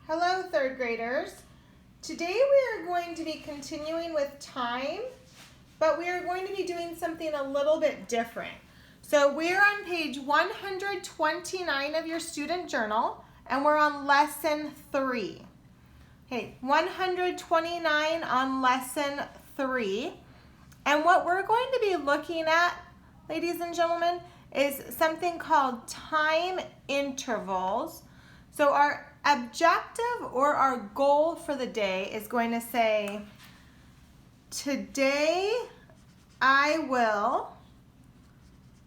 Hello, third graders. Today we are going to be continuing with time, but we are going to be doing something a little bit different. So we're on page 129 of your student journal, and we're on lesson 3. Okay, 129 on lesson 3. And what we're going to be looking at, ladies and gentlemen, is something called time intervals. So our objective or our goal for the day is going to say, today I will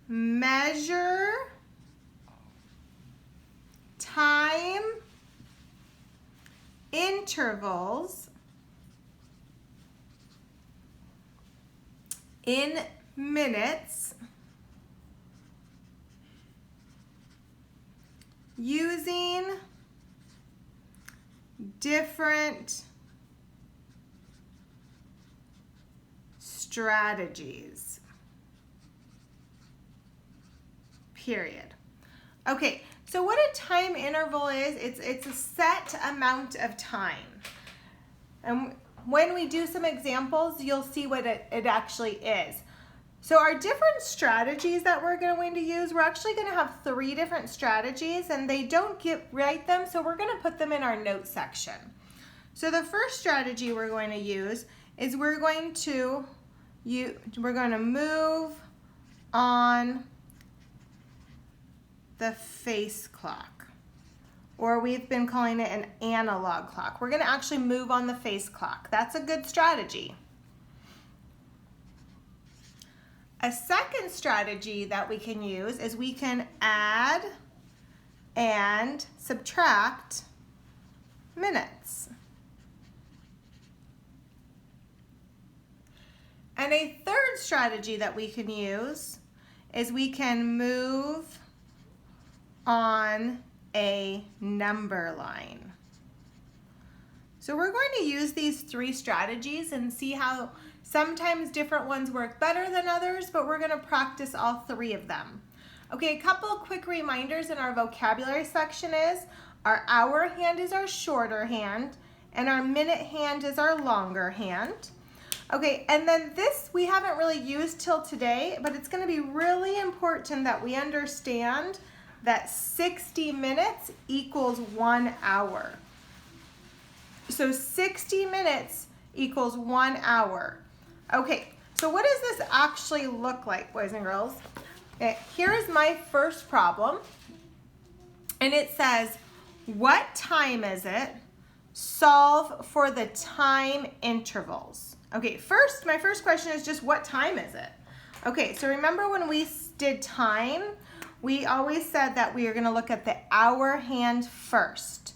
measure time intervals in minutes using different strategies. Period. Okay, so what a time interval is, it's a set amount of time. And when we do some examples, you'll see what it actually is. So our different strategies that we're going to use, we're actually going to have 3 different strategies, and they don't write them, so we're going to put them in our notes section. So the first strategy we're going to use is we're going to move on the face clock, or we've been calling it an analog clock. We're going to actually move on the face clock. That's a good strategy. A second strategy that we can use is we can add and subtract minutes. And a third strategy that we can use is we can move on a number line. So we're going to use these 3 strategies and see how sometimes different ones work better than others, but we're going to practice all 3 of them. Okay, a couple quick reminders in our vocabulary section is our hour hand is our shorter hand, and our minute hand is our longer hand. Okay, and then this we haven't really used till today, but it's going to be really important that we understand that 60 minutes equals 1 hour. So 60 minutes equals 1 hour. Okay, so what does this actually look like, boys and girls? Okay, here is my first problem, and it says, what time is it? Solve for the time intervals. Okay, my first question is just what time is it? Okay, so remember when we did time, we always said that we are going to look at the hour hand first.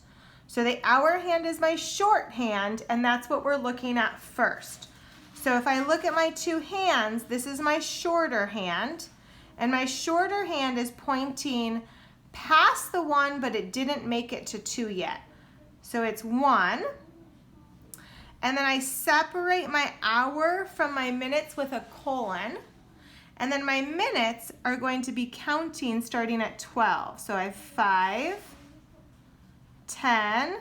So the hour hand is my short hand, and that's what we're looking at first. So if I look at my 2 hands, this is my shorter hand, and my shorter hand is pointing past the 1, but it didn't make it to 2 yet. So it's 1, and then I separate my hour from my minutes with a colon, and then my minutes are going to be counting starting at 12. So I have 5, 10,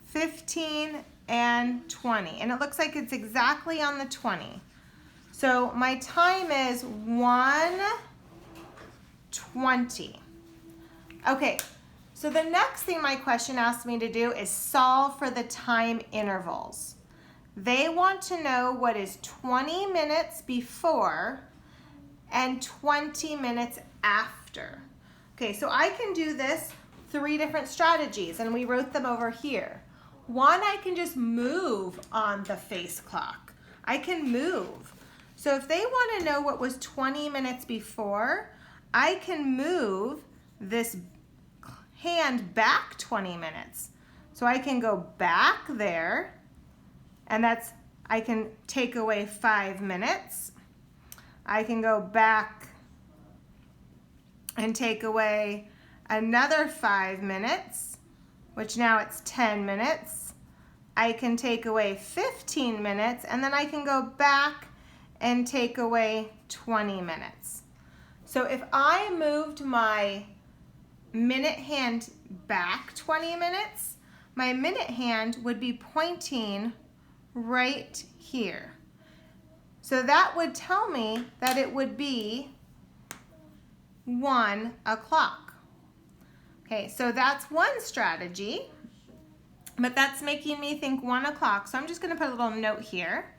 15, and 20. And it looks like it's exactly on the 20. So my time is 1:20. Okay, so the next thing my question asked me to do is solve for the time intervals. They want to know what is 20 minutes before and 20 minutes after. Okay, so I can do this 3 different strategies, and we wrote them over here. One, I can just move on the face clock. I can move. So if they want to know what was 20 minutes before, I can move this hand back 20 minutes. So I can go back there, and I can take away 5 minutes. I can go back and take away another 5 minutes, which now it's 10 minutes. I can take away 15 minutes, and then I can go back and take away 20 minutes. So if I moved my minute hand back 20 minutes, my minute hand would be pointing right here. So that would tell me that it would be 1 o'clock. Okay, so that's one strategy, but that's making me think 1 o'clock. So I'm just gonna put a little note here.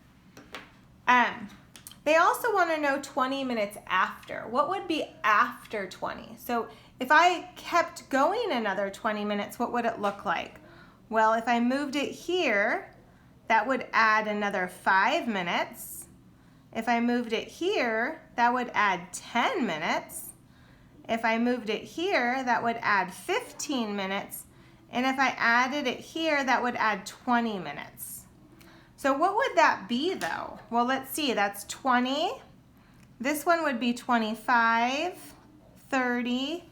They also wanna know 20 minutes after. What would be after 20? So if I kept going another 20 minutes, what would it look like? Well, if I moved it here, that would add another 5 minutes. If I moved it here, that would add 10 minutes. If I moved it here, that would add 15 minutes. And if I added it here, that would add 20 minutes. So what would that be though? Well, let's see, that's 20. This one would be 25, 30,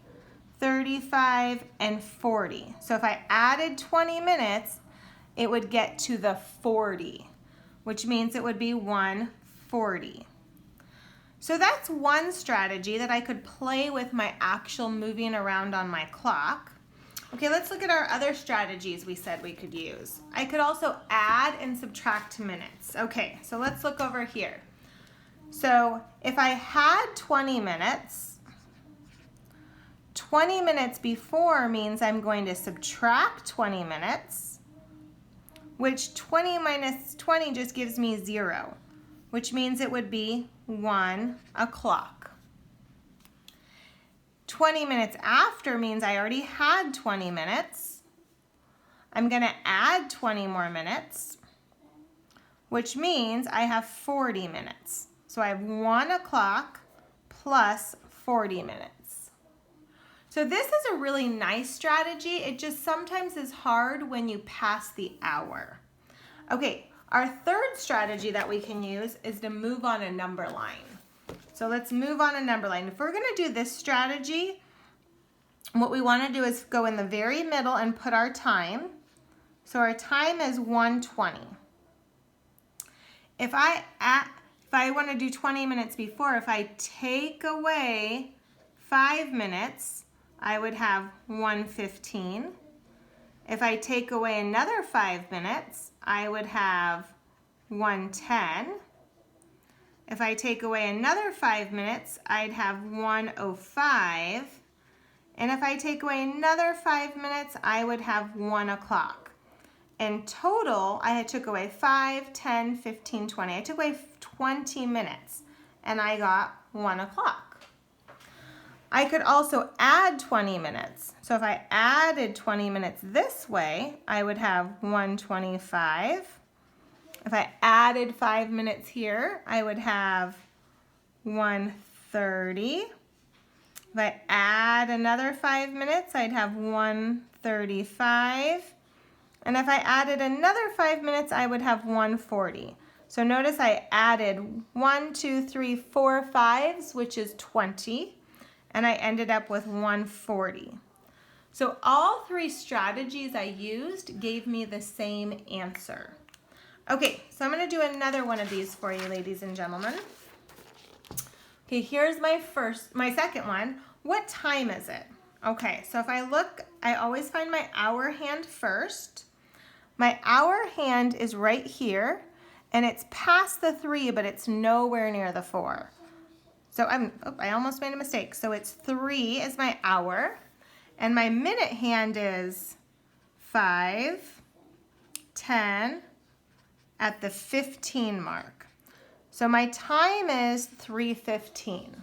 35, and 40. So if I added 20 minutes, it would get to the 40, which means it would be 1:40. So that's one strategy that I could play with my actual moving around on my clock. Okay, let's look at our other strategies we said we could use. I could also add and subtract minutes. Okay, so let's look over here. So if I had 20 minutes, 20 minutes before means I'm going to subtract 20 minutes, which 20 minus 20 just gives me 0, which means it would be 1 o'clock. 20 minutes after means I already had 20 minutes. I'm going to add 20 more minutes, which means I have 40 minutes. So I have 1 o'clock plus 40 minutes. So this is a really nice strategy. It just sometimes is hard when you pass the hour. Okay, our third strategy that we can use is to move on a number line. So let's move on a number line. If we're going to do this strategy, what we want to do is go in the very middle and put our time. So our time is 1:20. If I want to do 20 minutes before, if I take away 5 minutes, I would have 1:15. If I take away another 5 minutes, I would have 1:10. If I take away another 5 minutes, I'd have 1:05. And if I take away another 5 minutes, I would have 1 o'clock. In total, I took away 5, 10, 15, 20. I took away 20 minutes, and I got 1 o'clock. I could also add 20 minutes. So if I added 20 minutes this way, I would have 1:25. If I added 5 minutes here, I would have 1:30. If I add another 5 minutes, I'd have 1:35. And if I added another 5 minutes, I would have 1:40. So notice I added 1, 2, 3, 4 5s, which is 20. And I ended up with 1:40. So all three strategies I used gave me the same answer. Okay, so I'm going to do another one of these for you, ladies and gentlemen. Okay, here's my second one. What time is it? Okay, so if I look, I always find my hour hand first. My hour hand is right here, and it's past the 3, but it's nowhere near the 4. So I almost made a mistake. So it's 3 is my hour, and my minute hand is 5, 10, at the 15 mark. So my time is 3:15.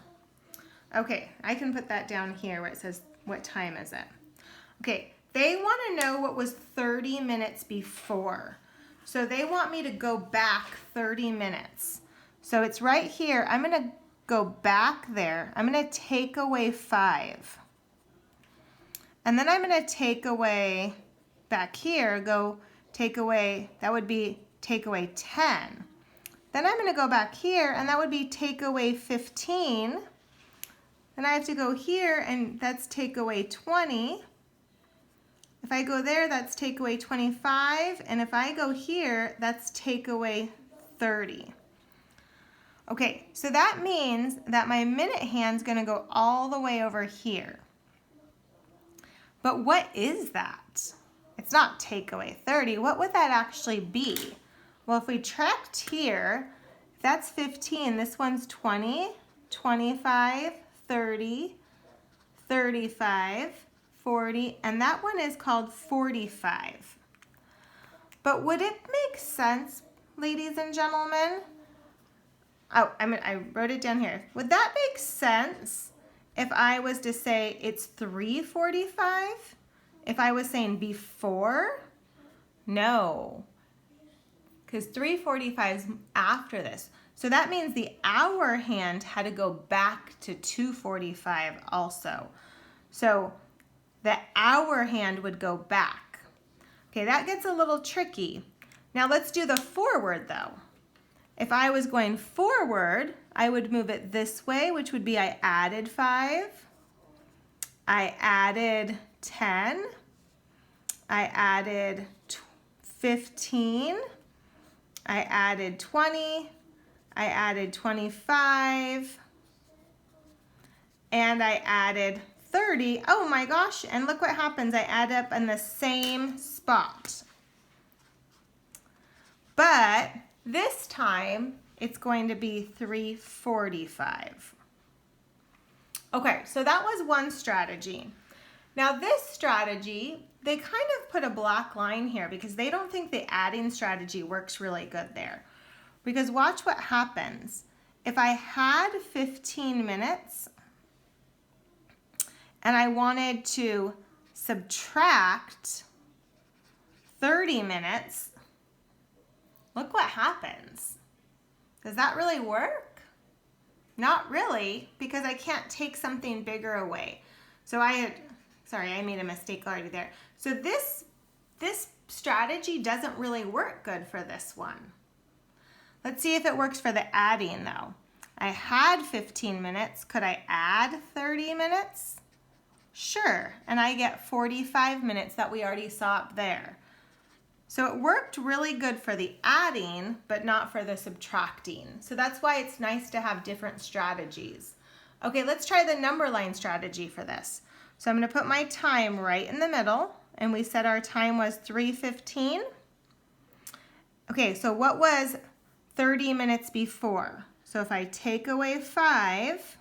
Okay, I can put that down here where it says what time is it. Okay, they want to know what was 30 minutes before. So they want me to go back 30 minutes. So it's right here. I'm going to go back there. I'm going to take away 5. And then I'm going to take away back here, take away, that would be take away 10. Then I'm going to go back here, and that would be take away 15. Then I have to go here, and that's take away 20. If I go there, that's take away 25. And if I go here, that's take away 30. Okay, so that means that my minute hand's going to go all the way over here. But what is that? It it's not take away 30. What would that actually be? Well, if we tracked here, that's 15. This one's 20, 25, 30, 35, 40, and that one is called 45. But would it make sense, ladies and gentlemen? Oh, I wrote it down here. Would that make sense if I was to say it's 3:45? If I was saying before? No, because 3:45 is after this. So that means the hour hand had to go back to 2:45 also. So the hour hand would go back. Okay, that gets a little tricky. Now let's do the forward though. If I was going forward, I would move it this way, which would be I added 5, I added 10, I added 15, I added 20, I added 25, and I added 30. Oh my gosh, and look what happens. I add up in the same spot. But this time, it's going to be 3:45. Okay, so that was one strategy. Now this strategy, they kind of put a black line here because they don't think the adding strategy works really good there. Because watch what happens. If I had 15 minutes and I wanted to subtract 30 minutes, look what happens. Does that really work? Not really, because I can't take something bigger away. So I made a mistake already there. So this strategy doesn't really work good for this one. Let's see if it works for the adding though. I had 15 minutes. Could I add 30 minutes? Sure, and I get 45 minutes that we already saw up there. So it worked really good for the adding, but not for the subtracting. So that's why it's nice to have different strategies. Okay, let's try the number line strategy for this. So I'm going to put my time right in the middle, and we said our time was 3:15. Okay, so what was 30 minutes before? So if I take away 5,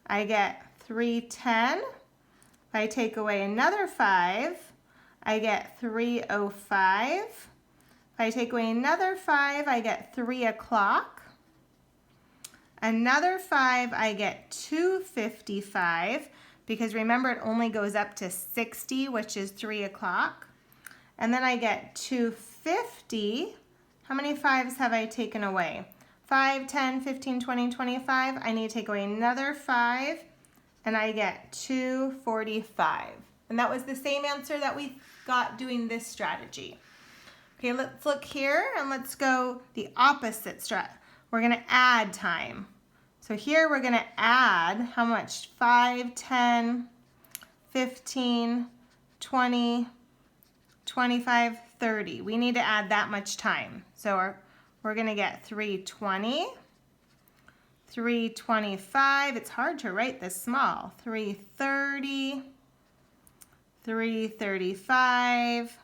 I get 3:10. If I take away another 5, I get 3:05. If I take away another 5, I get 3 o'clock. Another 5, I get 2:55, because remember it only goes up to 60, which is 3 o'clock. And then I get 2:50. How many 5s have I taken away? 5, 10, 15, 20, 25. I need to take away another 5, and I get 2:45. And that was the same answer that we got doing this strategy. Okay, let's look here and let's go the opposite strat. We're going to add time. So here we're going to add how much? 5, 10, 15, 20, 25, 30. We need to add that much time. So we're going to get 3:20, 3:25. It's hard to write this small. 3:30, 3:35,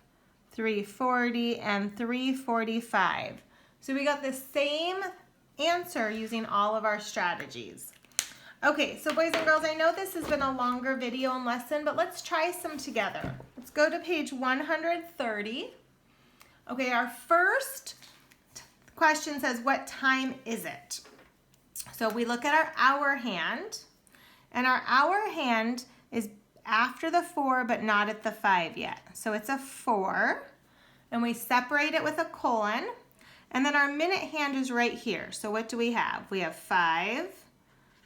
3:40, and 3:45. So we got the same answer using all of our strategies. Okay, so boys and girls, I know this has been a longer video and lesson, but let's try some together. Let's go to page 130. Okay, our first question says, what time is it? So we look at our hour hand, and our hour hand is after the 4, but not at the 5 yet. So it's a 4, and we separate it with a colon, and then our minute hand is right here. So what do we have? We have 5,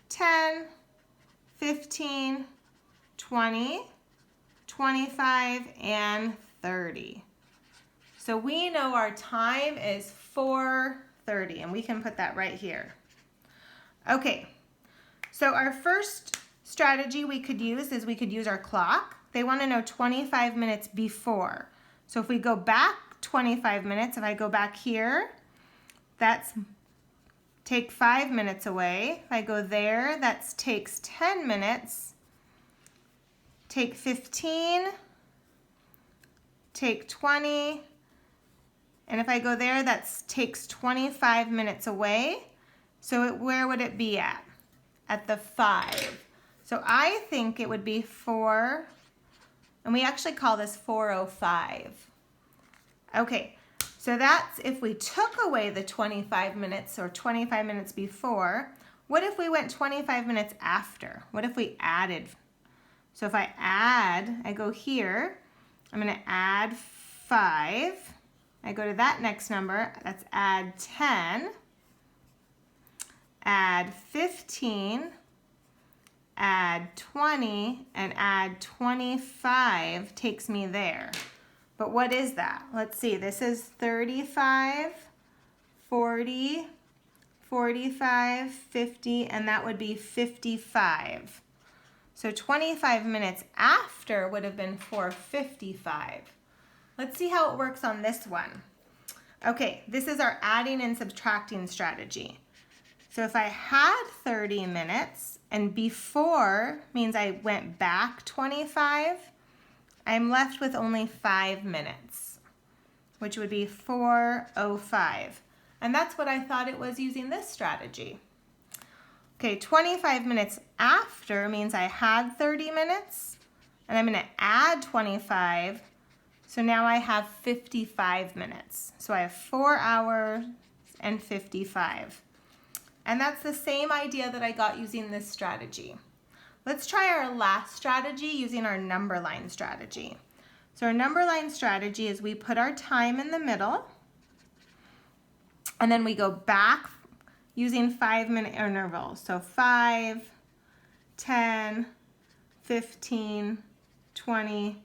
10, 15, 20, 25, and 30. So we know our time is 4:30, and we can put that right here. Okay, so our first strategy we could use is we could use our clock. They want to know 25 minutes before. So if we go back 25 minutes, if I go back here, that's take 5 minutes away. If I go there, that takes 10 minutes. Take 15, take 20, and if I go there, that takes 25 minutes away. So where would it be at? At the 5. So I think it would be 4, and we actually call this 4:05. Okay, so that's if we took away the 25 minutes or 25 minutes before. What if we went 25 minutes after? What if we added? So if I add, I go here, I'm going to add 5. I go to that next number, that's add 10, add 15, add 20, and add 25 takes me there. But what is that? Let's see, this is 35, 40, 45, 50, and that would be 55. So 25 minutes after would have been 4:55. Let's see how it works on this one. Okay, this is our adding and subtracting strategy. So if I had 30 minutes and before means I went back 25, I'm left with only 5 minutes, which would be 4:05. And that's what I thought it was using this strategy. Okay, 25 minutes after means I had 30 minutes, and I'm going to add 25, so now I have 55 minutes. So I have 4 hours and 55. And that's the same idea that I got using this strategy. Let's try our last strategy using our number line strategy. So our number line strategy is we put our time in the middle, and then we go back using 5-minute intervals. So 5, 10, 15, 20,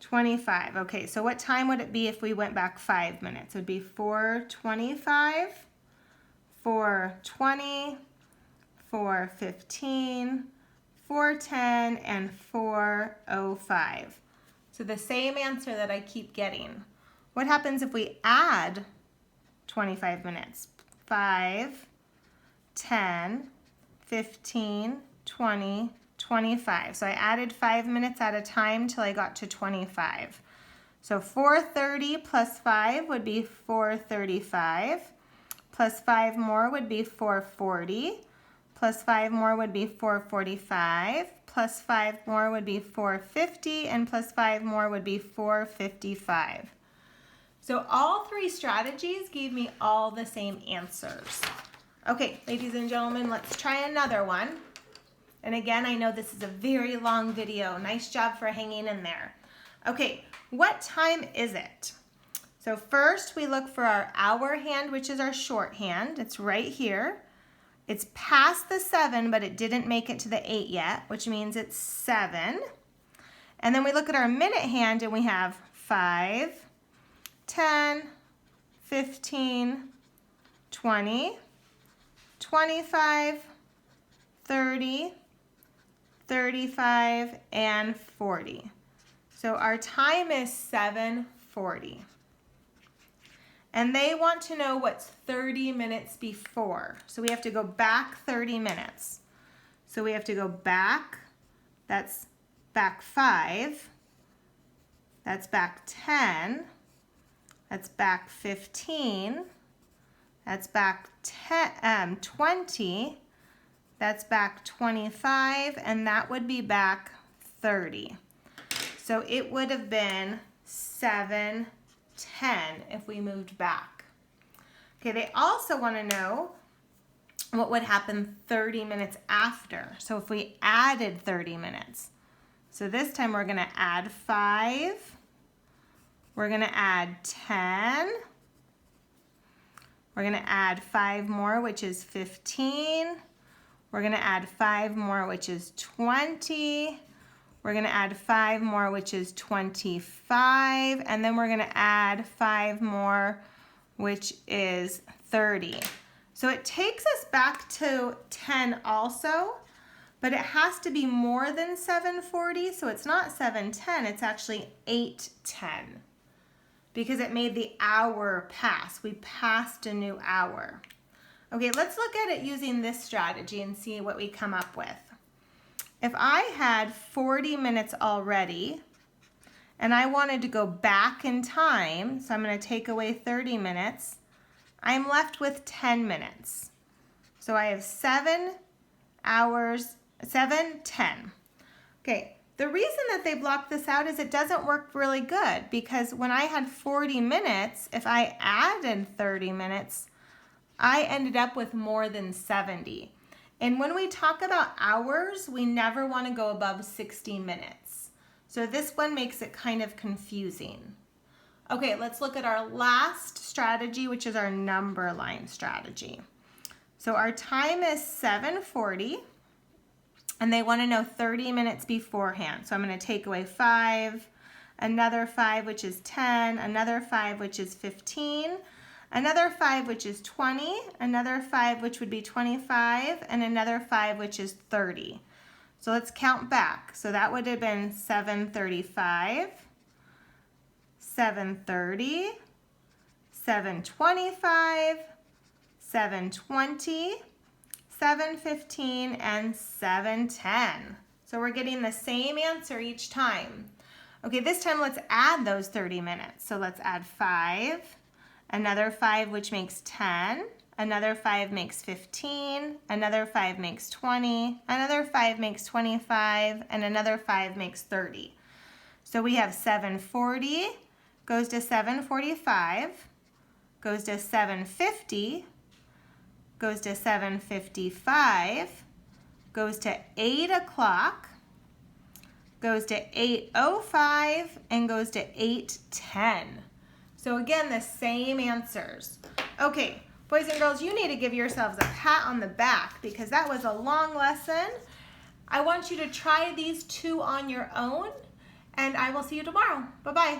25. Okay, so what time would it be if we went back 5 minutes? It would be 4:25, 4:20, 4:15, 4:10, and 4:05. So the same answer that I keep getting. What happens if we add 25 minutes? 5, 10, 15, 20, 25. So I added 5 minutes at a time till I got to 25. So 4:30 plus 5 would be 4:35. Plus 5 more would be 4:40. Plus 5 more would be 4:45. Plus 5 more would be 4:50. And plus 5 more would be 4:55. So all 3 strategies gave me all the same answers. Okay, ladies and gentlemen, let's try another one. And again, I know this is a very long video. Nice job for hanging in there. Okay, what time is it? So first we look for our hour hand, which is our shorthand. It's right here. It's past the 7, but it didn't make it to the 8 yet, which means it's 7. And then we look at our minute hand and we have 5, 10, 15, 20, 25, 30, 35, and 40. So our time is 7:40. And they want to know what's 30 minutes before. So we have to go back 30 minutes. So we have to go back, that's back 5, that's back 10, that's back 15, that's back 20, that's back 25, and that would be back 30. So it would have been 7:10 if we moved back. Okay, they also want to know what would happen 30 minutes after. So if we added 30 minutes. So this time we're going to add 5. We're going to add 10. We're going to add 5 more, which is 15. We're going to add 5 more, which is 20. We're going to add 5 more, which is 25. And then we're going to add 5 more, which is 30. So it takes us back to 10 also, but it has to be more than 7:40. So it's not 7:10, it's actually 8:10 because it made the hour pass. We passed a new hour. Okay, let's look at it using this strategy and see what we come up with. If I had 40 minutes already and I wanted to go back in time, so I'm going to take away 30 minutes, I'm left with 10 minutes. So I have 7 hours, 7, 10. Okay, the reason that they blocked this out is it doesn't work really good, because when I had 40 minutes, if I added 30 minutes, I ended up with more than 70. And when we talk about hours, we never want to go above 60 minutes. So this one makes it kind of confusing. Okay, let's look at our last strategy, which is our number line strategy. So our time is 7:40, and they want to know 30 minutes beforehand. So I'm going to take away 5, another 5, which is 10, another 5, which is 15, another 5, which is 20, another 5, which would be 25, and another 5, which is 30. So let's count back. So that would have been 7:35, 7:30, 7:25, 7:20, 7:15, and 7:10. So we're getting the same answer each time. Okay, this time let's add those 30 minutes. So let's add 5, another 5, which makes 10, another 5 makes 15, another 5 makes 20, another 5 makes 25, and another 5 makes 30. So we have 7:40 goes to 7:45, goes to 7:50, goes to 7:55, goes to 8 o'clock, goes to 8:05, and goes to 8:10. So again, the same answers. Okay, boys and girls, you need to give yourselves a pat on the back because that was a long lesson. I want you to try these 2 on your own, and I will see you tomorrow. Bye-bye.